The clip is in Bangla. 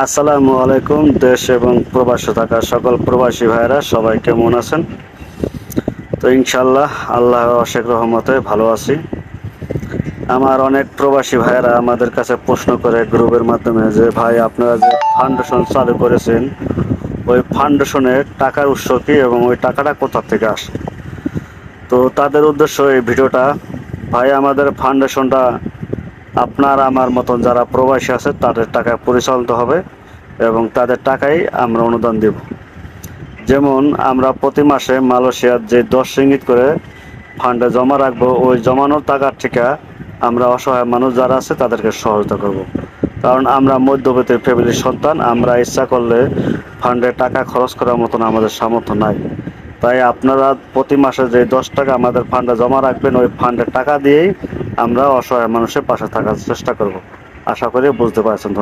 আসসালামু আলাইকুম। দেশ এবং প্রবাসে থাকা সকল প্রবাসী ভাইরা সবাই কেমন আছেন? তো ইনশাল্লাহ আল্লাহর অশেষ রহমতে ভালো আছি। আমার অনেক প্রবাসী ভাইরা আমাদের কাছে প্রশ্ন করে গ্রুপের মাধ্যমে যে ভাই আপনারা যে ফাউন্ডেশন চালু করেছেন ওই ফাউন্ডেশনের টাকার উৎস কি এবং ওই টাকাটা কোথা থেকে আসে। তো তাদের উদ্দেশ্য এই ভিডিওটা। ভাই আমাদের ফাউন্ডেশনটা আপনার আমার মতন যারা প্রবাসী আছে তাদের টাকায় পরিচালিত হবে এবং তাদের টাকাই আমরা অনুদান দেব। যেমন আমরা প্রতি মাসে মালয়েশিয়ার যে 10 রিঙ্গিত করে ফান্ডে জমা রাখবো, ওই জমানোর টাকার থেকে আমরা অসহায় মানুষ যারা আছে তাদেরকে সহায়তা করব। কারণ আমরা মধ্যবিত্ত ফ্যামিলির সন্তান, আমরা ইচ্ছা করলে ফান্ডে টাকা খরচ করার মতন আমাদের সামর্থ্য নাই। তাই আপনারা প্রতি মাসে যে 10 টাকা আমাদের ফান্ডে জমা রাখবেন, ওই ফান্ডের টাকা দিয়েই আমরা অসহায় মানুষের পাশে থাকার চেষ্টা করব। আশা করি বুঝতে পারছেন।